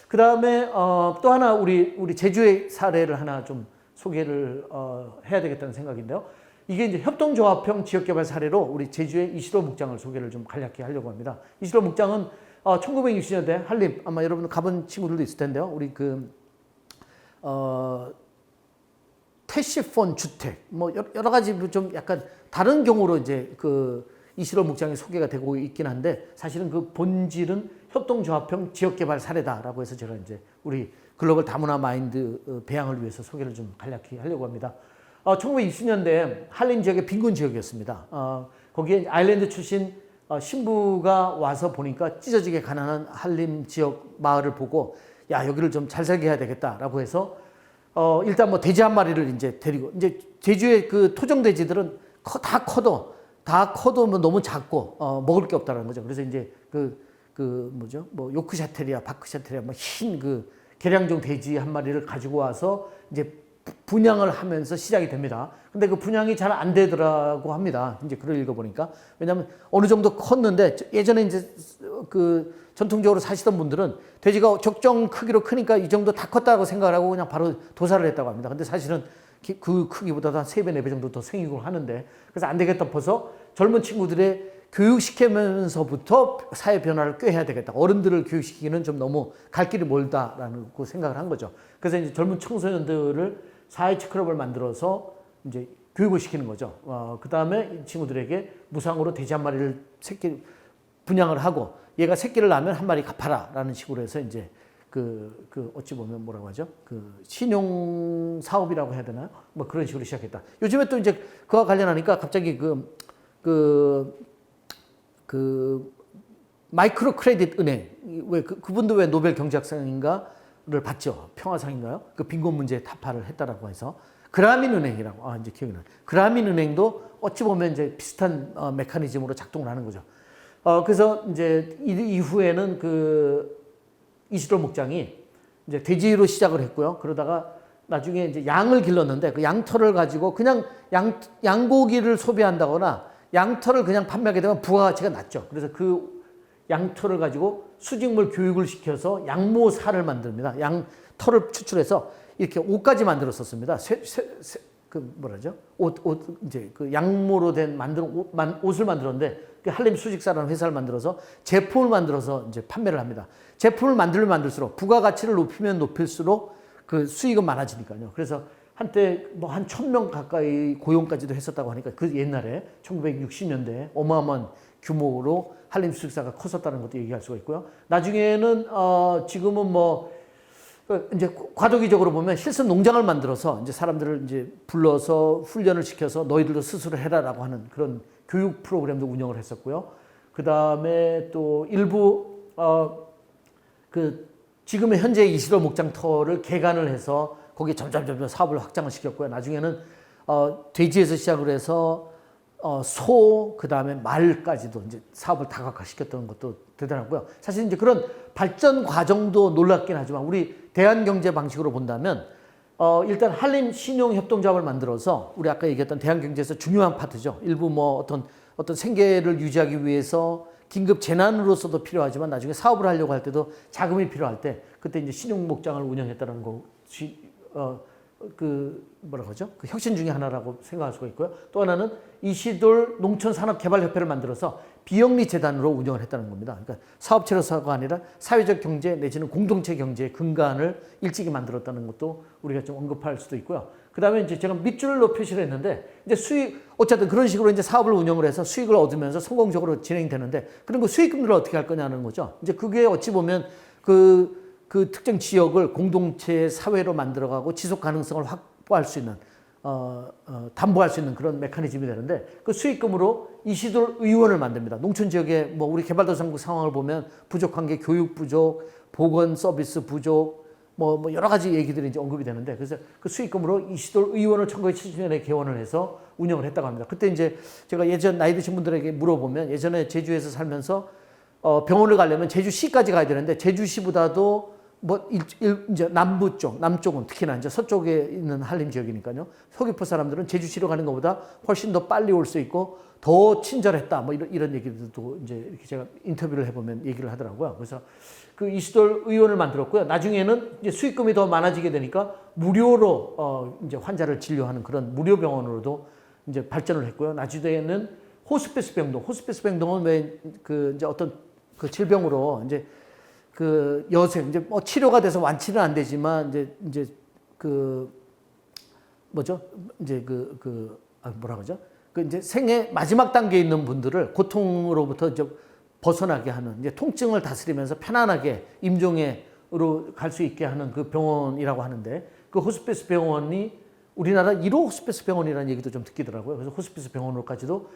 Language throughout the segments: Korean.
그 다음에 또 하나 우리 제주의 사례를 하나 좀 소개를 해야 되겠다는 생각인데요. 이게 이제 협동조합형 지역개발 사례로 우리 제주의 이시도 목장을 소개를 좀 간략히 하려고 합니다. 이시도 목장은 1960년대 한림, 아마 여러분 가본 친구들도 있을 텐데요. 우리 태시폰 주택, 뭐 여러 가지 좀 약간 다른 경우로 이제 이시도 목장이 소개가 되고 있긴 한데, 사실은 그 본질은 협동조합형 지역개발 사례다라고 해서 제가 이제 우리 글로벌 다문화 마인드 배양을 위해서 소개를 좀 간략히 하려고 합니다. 1960년대 한림 지역의 빈곤 지역이었습니다. 거기에 아일랜드 출신 신부가 와서 보니까 찢어지게 가난한 한림 지역 마을을 보고, 야, 여기를 좀 잘 살게 해야 되겠다라고 해서 일단 뭐 돼지 한 마리를 이제 데리고, 이제 제주의 그 토종 돼지들은 다 커도 뭐 너무 작고 먹을 게 없다는 거죠. 그래서 이제 뭐죠? 뭐 요크샤테리아, 바크샤테리아, 뭐 흰 계량종 돼지 한 마리를 가지고 와서 이제 분양을 하면서 시작이 됩니다. 근데 그 분양이 잘 안 되더라고 합니다. 이제 글을 읽어보니까. 왜냐하면 어느 정도 컸는데, 예전에 이제 전통적으로 사시던 분들은 돼지가 적정 크기로 크니까 이 정도 다 컸다고 생각을 하고 그냥 바로 도살을 했다고 합니다. 근데 사실은 그 크기보다 한 3배, 4배 정도 더 생육을 하는데, 그래서 안 되겠다 싶어서 젊은 친구들의 교육시키면서부터 사회 변화를 꾀해야 되겠다. 어른들을 교육시키기는 좀 너무 갈 길이 멀다라고 생각을 한 거죠. 그래서 이제 젊은 청소년들을 사회체크업을 만들어서 이제 교육을 시키는 거죠. 그 다음에 이 친구들에게 무상으로 돼지 한 마리를 새끼 분양을 하고, 얘가 새끼를 낳으면 한 마리 갚아라라는 식으로 해서 이제 어찌 보면 뭐라고 하죠? 신용 사업이라고 해야 되나요? 뭐 그런 식으로 시작했다. 요즘에 또 이제 그와 관련하니까 갑자기 마이크로 크레딧 은행, 그분도 왜 노벨 경제학상인가를 받죠? 평화상인가요? 그 빈곤 문제에 타파를 했다라고 해서 그라민 은행이라고, 이제 기억이 나요. 그라민 은행도 어찌 보면 이제 비슷한 메커니즘으로 작동을 하는 거죠. 그래서 이제 이후에는 이시도 목장이 이제 돼지로 시작을 했고요. 그러다가 나중에 이제 양을 길렀는데, 그 양털을 가지고 그냥 양고기를 소비한다거나 양털을 그냥 판매하게 되면 부가가치가 낮죠. 그래서 그 양털을 가지고 수직물 교육을 시켜서 양모살을 만듭니다. 양털을 추출해서 이렇게 옷까지 만들었었습니다. 이제 양모로 된 옷을 만들었는데, 한림 수직사라는 회사를 만들어서 제품을 만들어서 이제 판매를 합니다. 제품을 만들면 만들수록 부가가치를 높이면 높일수록 그 수익은 많아지니까요. 그래서 한때 뭐 한 1000명 가까이 고용까지도 했었다고 하니까, 그 옛날에 1960년대에 어마어마한 규모로 한림 수직사가 컸었다는 것도 얘기할 수가 있고요. 나중에는 지금은 뭐 이제 과도기적으로 보면 실습 농장을 만들어서 이제 사람들을 이제 불러서 훈련을 시켜서 너희들도 스스로 해라라고 하는 그런 교육 프로그램도 운영을 했었고요. 그 다음에 또 일부 지금의 현재 이시도 목장터를 개간을 해서 거기에 점점 사업을 확장을 시켰고요. 나중에는 돼지에서 시작을 해서 소, 그 다음에 말까지도 이제 사업을 다각화시켰던 것도 대단하고요. 사실 이제 그런 발전 과정도 놀랍긴 하지만, 우리 대한경제 방식으로 본다면 일단 한림 신용협동조합을 만들어서, 우리 아까 얘기했던 대한경제에서 중요한 파트죠. 일부 뭐 어떤 생계를 유지하기 위해서 긴급 재난으로서도 필요하지만, 나중에 사업을 하려고 할 때도 자금이 필요할 때, 그때 이제 신용목장을 운영했다는 것이 뭐라고 하죠? 그 혁신 중에 하나라고 생각할 수가 있고요. 또 하나는 이시돌 농촌산업개발협회를 만들어서 비영리 재단으로 운영을 했다는 겁니다. 그러니까 사업체로서가 아니라 사회적 경제 내지는 공동체 경제의 근간을 일찍이 만들었다는 것도 우리가 좀 언급할 수도 있고요. 그 다음에 이제 제가 밑줄로 표시를 했는데, 이제 어쨌든 그런 식으로 이제 사업을 운영을 해서 수익을 얻으면서 성공적으로 진행되는데, 그런 그 수익금들을 어떻게 할 거냐는 거죠. 이제 그게 어찌 보면 그 특정 지역을 공동체 사회로 만들어가고 지속 가능성을 확보할 수 있는, 담보할 수 있는 그런 메커니즘이 되는데, 그 수익금으로 이시돌 의원을 만듭니다. 농촌 지역에 뭐 우리 개발도상국 상황을 보면 부족한 게 교육 부족, 보건 서비스 부족, 뭐 여러 가지 얘기들이 이제 언급이 되는데, 그래서 그 수익금으로 이시돌 의원을 1970년에 개원을 해서 운영을 했다고 합니다. 그때 이제 제가 예전 나이 드신 분들에게 물어보면, 예전에 제주에서 살면서 병원을 가려면 제주시까지 가야 되는데, 제주시보다도 이제 남부 쪽, 남쪽은 특히나 이제 서쪽에 있는 한림 지역이니까요. 서귀포 사람들은 제주시로 가는 것보다 훨씬 더 빨리 올 수 있고 더 친절했다. 뭐 이런 얘기들도 이제 이렇게 제가 인터뷰를 해보면 얘기를 하더라고요. 그래서 그 이수돌 의원을 만들었고요. 나중에는 이제 수익금이 더 많아지게 되니까 무료로 이제 환자를 진료하는 그런 무료 병원으로도 이제 발전을 했고요. 나중에는 호스피스 병동은 왜 그 이제 어떤 그 질병으로 이제 그 여생 이제 뭐 치료가 돼서 완치는 안 되지만 이제 그 뭐죠? 이제 뭐라 그러죠? 그 이제 생애 마지막 단계에 있는 분들을 고통으로부터 이제 벗어나게 하는 이제 통증을 다스리면서 편안하게 임종으로 갈 수 있게 하는 그 병원이라고 하는데 그 호스피스 병원이 우리나라 1호 호스피스 병원이라는 얘기도 좀 듣기더라고요. 그래서 호스피스 병원으로까지도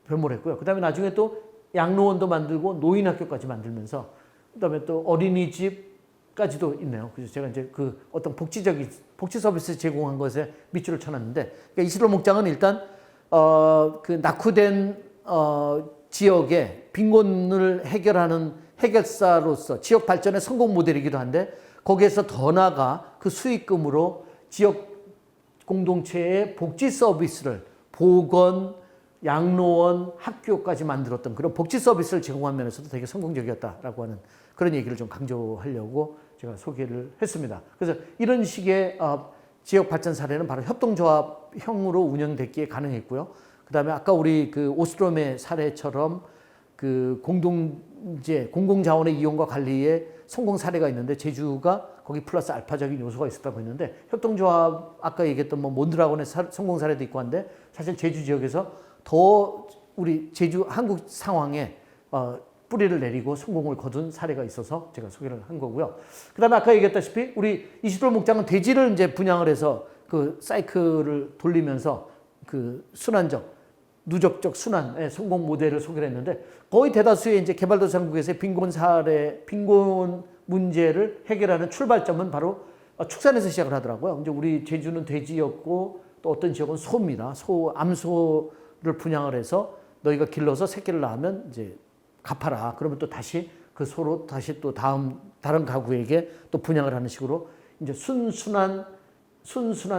변모를 했고요. 그다음에 나중에 또 양로원도 만들고 노인학교까지 만들면서 그다음에 또 어린이집까지도 있네요. 그래서 제가 이제 그 어떤 복지 서비스 제공한 것에 밑줄을 쳐놨는데 그러니까 이수돌 목장은 일단 그 낙후된 지역의 빈곤을 해결하는 해결사로서 지역 발전의 성공 모델이기도 한데 거기에서 더 나아가 그 수익금으로 지역 공동체의 복지 서비스를 보건, 양로원, 학교까지 만들었던 그런 복지 서비스를 제공한 면에서도 되게 성공적이었다라고 하는 그런 얘기를 좀 강조하려고 제가 소개를 했습니다. 그래서 이런 식의 지역 발전 사례는 바로 협동조합형으로 운영됐기에 가능했고요. 그다음에 아까 우리 그 오스트롬의 사례처럼 그 공공자원의 이용과 관리에 성공 사례가 있는데 제주가 거기 플러스 알파적인 요소가 있었다고 했는데 협동조합 아까 얘기했던 뭐 몬드라곤의 성공 사례도 있고 한데 사실 제주 지역에서 더 우리 제주 한국 상황에 뿌리를 내리고 성공을 거둔 사례가 있어서 제가 소개를 한 거고요. 그다음에 아까 얘기했다시피 우리 이수돌 목장은 돼지를 이제 분양을 해서 그 사이클을 돌리면서 그 누적적 순환의 성공 모델을 소개를 했는데 거의 대다수의 이제 개발도상국에서의 빈곤 문제를 해결하는 출발점은 바로 축산에서 시작을 하더라고요. 이제 우리 제주는 돼지였고 또 어떤 지역은 소입니다. 암소를 분양을 해서 너희가 길러서 새끼를 낳으면 이제 갚아라. 그러면 또 다시 그 소로 다시 또 다른 가구에게 또 분양을 하는 식으로 이제 순순한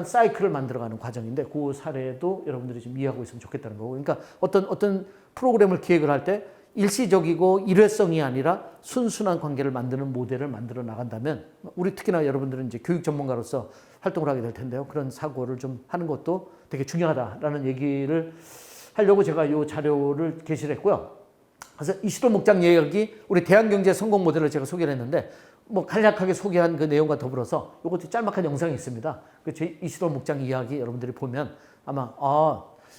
사이클을 만들어가는 과정인데 그 사례도 여러분들이 좀 이해하고 있으면 좋겠다는 거고. 그러니까 어떤 프로그램을 기획을 할 때 일시적이고 일회성이 아니라 순순한 관계를 만드는 모델을 만들어 나간다면 우리 특히나 여러분들은 이제 교육 전문가로서 활동을 하게 될 텐데요. 그런 사고를 좀 하는 것도 되게 중요하다라는 얘기를 하려고 제가 이 자료를 게시를 했고요. 그래서 이수돌 목장 이야기 우리 대한경제 성공 모델을 제가 소개를 했는데 뭐 간략하게 소개한 그 내용과 더불어서 이것도 짤막한 영상이 있습니다. 그 이수돌 목장 이야기 여러분들이 보면 아마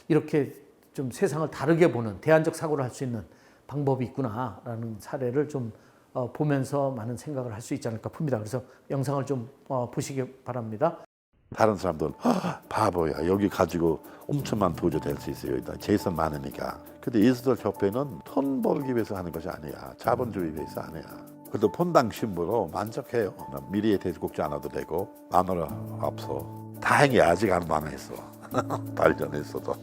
이렇게 좀 세상을 다르게 보는 대안적 사고를 할 수 있는 방법이 있구나라는 사례를 좀 보면서 많은 생각을 할 수 있지 않을까 봅니다. 그래서 영상을 좀 보시기 바랍니다. 다른 사람들은 바보야 여기 가지고 엄청난 부자 될 수 있어요. 재산 많으니까. 근데 이수돌 협회는 돈 벌기 위해서 하는 것이 아니야. 자본주의 위해서 아니야. 그래도 폰당 신부로 만족해요. 미래에 대해서 걱정 안 해도 되고 마누라 없어. 다행히 아직 안 망했어. 발전했어도.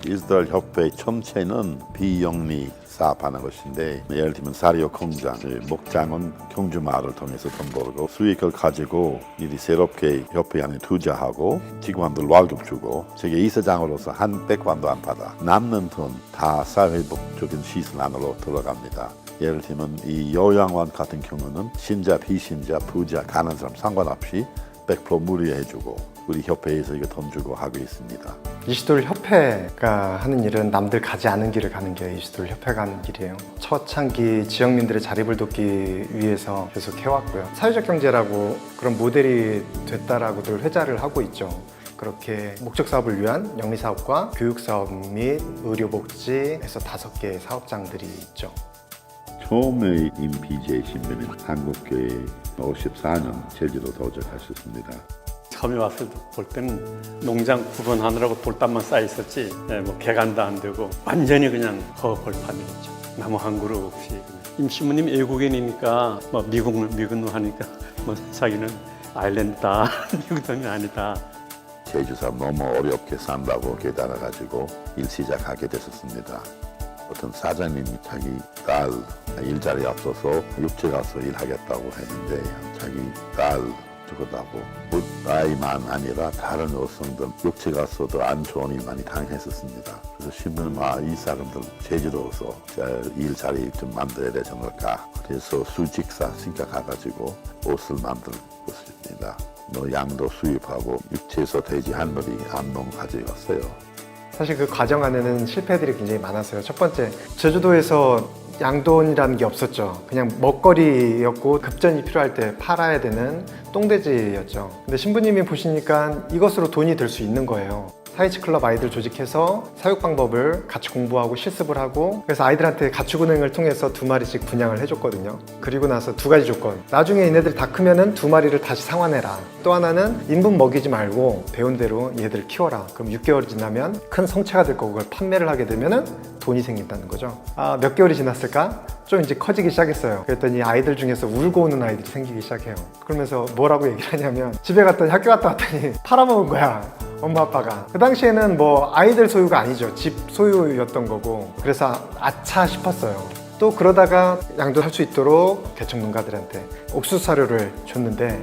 이수돌 협회 전체는 비영리 사업하는 것인데 예를 들면 사료 공장을 목장은 경주 마을을 통해서 돈 벌고 수익을 가지고 일이 새롭게 협회 안에 투자하고 직원들 월급 주고 제가 이사장으로서 한 100원도 안 받아. 남는 돈 다 사회복적인 시설 안으로 들어갑니다. 예를 들면 이 요양원 같은 경우는 신자 비신자 부자 가는 사람 상관없이 100% 무료해주고 우리 협회에서 이거 돈 주고 하고 있습니다. 이수돌 협회가 하는 일은 남들 가지 않은 길을 가는 게 이수돌 협회가 하는 길이에요. 초창기 지역민들의 자립을 돕기 위해서 계속 해왔고요. 사회적 경제라고 그런 모델이 됐다라고들 회자를 하고 있죠. 그렇게 목적 사업을 위한 영리 사업과 교육 사업 및 의료 복지에서 5개의 사업장들이 있죠. 처음에 임PJ 신부는 한국에 54년 제주도 도착하셨습니다. 처음에 왔을 때 볼 때는 농장 구분하느라고 돌담만 쌓여 있었지 뭐 개간도 안 되고 완전히 그냥 허벌판이었죠. 나무 한 그루 없이. 임 신부님 외국인이니까 뭐 미국노 하니까 뭐 자기는 아일랜드다 미국 놈이 아니다. 제주 사람 너무 어렵게 산다고 깨달아가지고 일 시작하게 됐었습니다. 어떤 사장님이 자기 딸 일자리 없어서 육지 가서 일하겠다고 했는데 자기 딸 죽었다고 아이만 아니라 다른 여성들 육지 가서도 안 좋은 일 많이 당했었습니다. 그래서 신문은 이 사람들 제주도에서 일자리 좀 만들어야 되지 않을까. 그래서 수직사 생각해가지고 옷을 만들고 있습니다. 양도 수입하고 육지에서 돼지 한 마리 암농 가져갔어요. 사실 그 과정 안에는 실패들이 굉장히 많았어요. 첫 번째, 제주도에서 양돈이라는 게 없었죠. 그냥 먹거리였고 급전이 필요할 때 팔아야 되는 똥돼지였죠. 근데 신부님이 보시니까 이것으로 돈이 될 수 있는 거예요. 사이치 클럽 아이들 조직해서 사육 방법을 같이 공부하고 실습을 하고, 그래서 아이들한테 가축은행을 통해서 2마리씩 분양을 해줬거든요. 그리고 나서 2가지 조건. 나중에 얘네들이 다 크면은 2마리를 다시 상환해라. 또 하나는 인분 먹이지 말고 배운 대로 얘들 키워라. 그럼 6개월이 지나면 큰 성체가 될 거고 그걸 판매를 하게 되면은 돈이 생긴다는 거죠. 몇 개월이 지났을까? 좀 이제 커지기 시작했어요. 그랬더니 아이들 중에서 울고 오는 아이들이 생기기 시작해요. 그러면서 뭐라고 얘기를 하냐면 집에 갔더니 학교 갔다 왔더니 팔아먹은 거야. 엄마 아빠가. 그 당시에는 뭐 아이들 소유가 아니죠. 집 소유였던 거고. 그래서 아차 싶었어요. 또 그러다가 양도할 수 있도록 개척 농가들한테 옥수수 사료를 줬는데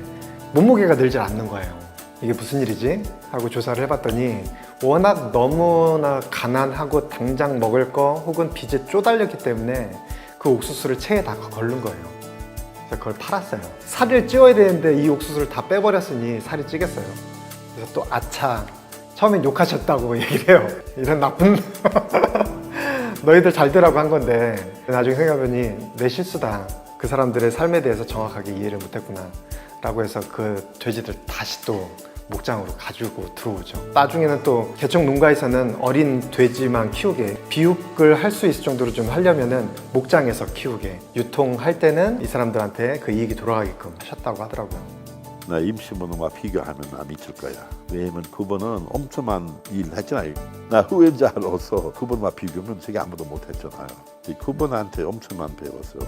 몸무게가 늘지 않는 거예요. 이게 무슨 일이지? 하고 조사를 해봤더니 워낙 너무나 가난하고 당장 먹을 거 혹은 빚에 쪼달렸기 때문에 그 옥수수를 체에 다 걸른 거예요. 그래서 그걸 팔았어요. 살을 찌워야 되는데 이 옥수수를 다 빼버렸으니 살이 찌겠어요. 그래서 또 아차, 처음엔 욕하셨다고 얘기를 해요. 이런 나쁜 너희들 잘 되라고 한 건데 나중에 생각해보니 내 실수다. 그 사람들의 삶에 대해서 정확하게 이해를 못했구나 라고 해서 그 돼지들 다시 또 목장으로 가지고 들어오죠. 나중에는 또 개척 농가에서는 어린 돼지만 키우게, 비육을 할 수 있을 정도로 좀 하려면은 목장에서 키우게, 유통할 때는 이 사람들한테 그 이익이 돌아가게끔 하셨다고 하더라고요. 나 임시모노와 비교하면 나 미칠 거야. 왜냐면 그분은 엄청난 일을 했잖아요. 나 후임자로서 그분과 비교하면 제가 아무도 못했잖아요. 그분한테 엄청난 배웠어요.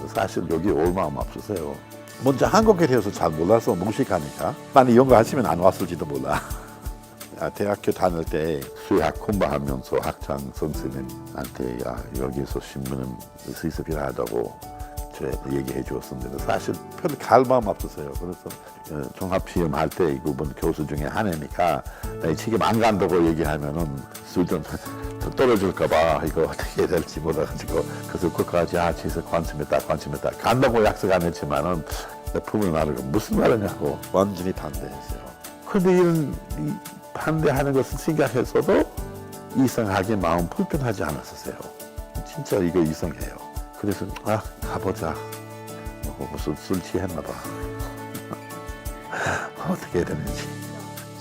사실 여기 올 마음 없으세요. 먼저 한국에 대해서 잘 몰라서 무식하니까 많이 연구하시면 안 왔을지도 몰라. 대학교 다닐 때 수학 공부하면서 학창 선생님한테 여기서 신문은 수의사 필요하다고 얘기해 주었습니다. 사실 별 갈 마음 없었어요. 그래서 종합시험 할 때 그분 교수 중에 하나니까 내 책임 안 간다고 얘기하면은 수준 떨어질까봐 이거 어떻게 해야 될지 몰라가지고 그래서 그까지 진짜 관심있다 간다고 약속 안 했지만은 부모님 말을 무슨 말이냐고 완전히 반대했어요. 그런데 이런 반대하는 것을 생각했어도 이상하게 마음 불편하지 않았었어요. 진짜 이거 이상해요. 그래서 가보자. 무슨 술 취했나 봐. 어떻게 해야 되는지.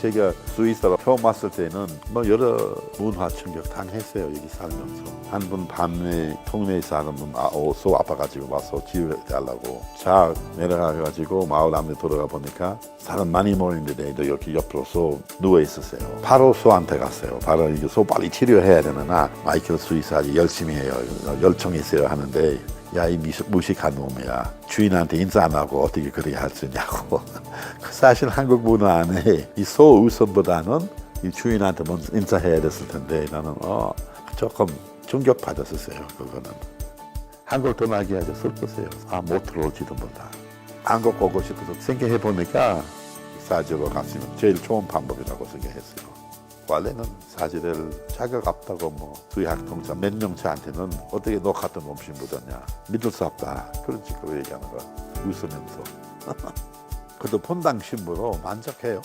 제가 스위스로 처음 왔을 때는 여러 문화 충격 당했어요. 여기 살면서. 한 분 밤에 동네에 사는 분 소 아파가지고 와서 지워달라고 차 내려가가지고 마을 안에 들어가 보니까 사람 많이 모이는데 여기 옆으로 소 누워 있었어요. 바로 소한테 갔어요. 바로 이게 소 빨리 치료해야 되나 마이클 스위스 아주 열심히 해요. 열정이 있어요 하는데 야, 이 무식한 놈이야. 주인한테 인사 안 하고 어떻게 그렇게 할 수 있냐고. 사실 한국 문화 안에 이 소 우선보다는 이 주인한테 먼저 인사해야 됐을 텐데 나는 조금 충격받았었어요. 그거는. 한국 떠나기 아주 슬펐어요. 못 들어올지도 몰라. 한국 오고 싶어서 생각해보니까 사지로 갔으면 제일 좋은 방법이라고 생각했어요. 원래는 사지를 자격 없다고 수의학동자 몇 명차한테는 어떻게 너 같은 몸신 묻었냐 믿을 수 없다 그런 식으로 얘기하는 거야 웃으면서. 그래도 본당 신부로 만족해요.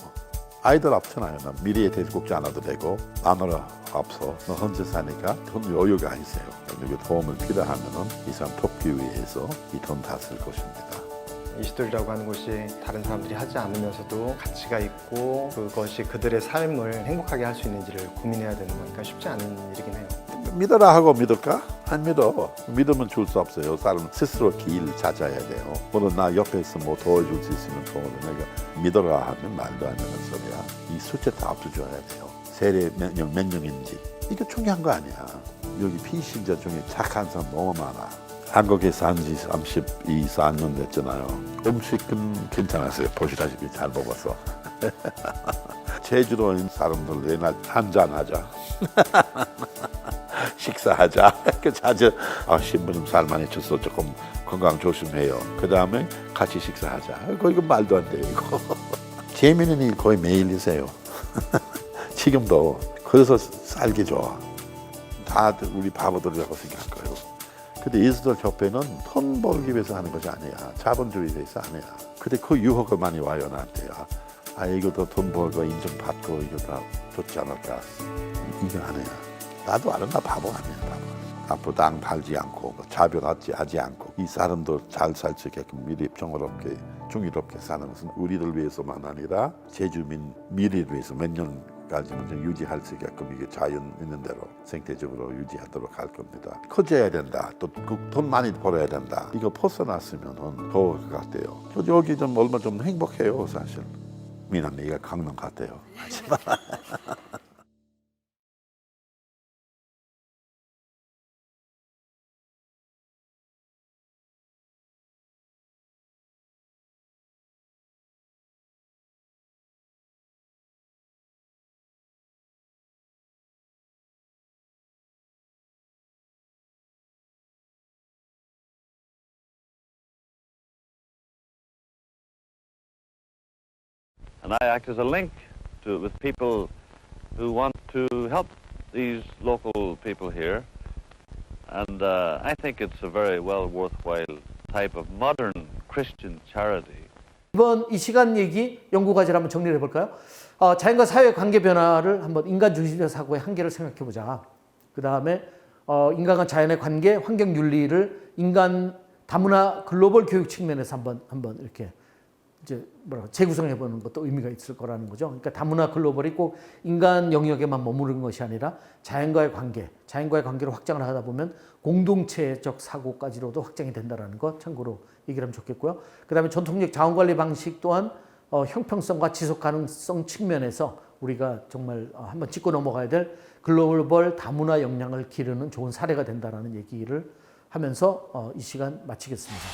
아이들 없잖아요. 나 미래에 대해서 걱정 안 해도 되고 마누라 없어. 너 혼자 사니까 돈 여유가 있어요. 누구 도움을 필요하면은 이 사람 돕기 위해서 이 돈 다 쓸 것입니다. 이시돌이라고 하는 곳이 다른 사람들이 하지 않으면서도 가치가 있고 그것이 그들의 삶을 행복하게 할 수 있는지를 고민해야 되는 거니까 쉽지 않은 일이긴 해요. 믿어라 하고 믿을까? 안 믿어. 믿으면 줄 수 없어요. 사람 스스로 길 찾아야 돼요. 물론 나 옆에 있어 도와줄 수 있으면 도와줘. 내가 믿어라 하면 말도 안 되는 소리야. 이 숫자 다 없어줘야 돼요. 세례 몇 명인지 이거 중요한 거 아니야. 여기 피신자 중에 착한 사람 너무 많아. 한국에 산 지 32~34년 됐잖아요. 음식은 괜찮았어요. 보시다시피 잘 먹어서. 제주도 있는 사람들 내날 한잔하자. 식사하자. 그 자주 신부님 살 많이 쳤어. 조금 건강 조심해요. 그 다음에 같이 식사하자. 이거 말도 안 돼요. 이거. 재미있는 일 거의 매일이세요. 지금도. 그래서 살기 좋아. 다들 우리 바보들이라고 생각할 거예요. 근데 이스라엘 협회는 돈 벌기 위해서 하는 것이 아니야. 자본주의 위해서 아니야. 근데 그 유혹이 많이 와요, 나한테. 이것도 돈 벌고 인정받고 이거 다 좋지 않을까. 이거 아니야. 나도 알아. 나 바보 아니야, 바보. 앞으로 땅 팔지 않고 차별하지 않고 이 사람도 잘 살 수 있게끔 미래 평화롭게 중의롭게 사는 것은 우리들 위해서만 아니라 제주민 미래를 위해서 몇 년까지는 좀 유지할 수 있게끔 이게 자연 있는 대로 생태적으로 유지하도록 할 겁니다. 커져야 된다. 또 돈 많이 벌어야 된다. 이거 벗어났으면은 더울 것 같아요. 여기 좀 얼마 좀 행복해요, 사실. 미남 얘기가 강남 같아요. And I act as a link with people who want to help these local people here. And I think it's a very well worthwhile type of modern Christian charity. 이번 이 시간 얘기 연구 과제를 한번 정리를 해볼까요? 자연과 사회의 관계 변화를 한번 인간 중심적 사고의 한계를 생각해 보자. 그 다음에 인간과 자연의 관계, 환경 윤리를 인간 다문화 글로벌 교육 측면에서 한번 이렇게 이제 재구성해 보는 것도 의미가 있을 거라는 거죠. 그러니까 다문화 글로벌이 꼭 인간 영역에만 머무르는 것이 아니라 자연과의 관계를 확장을 하다 보면 공동체적 사고까지로도 확장이 된다는 것 참고로 얘기를 하면 좋겠고요. 그다음에 전통적 자원관리 방식 또한 형평성과 지속 가능성 측면에서 우리가 정말 한번 짚고 넘어가야 될 글로벌 다문화 역량을 기르는 좋은 사례가 된다라는 얘기를 하면서 이 시간 마치겠습니다.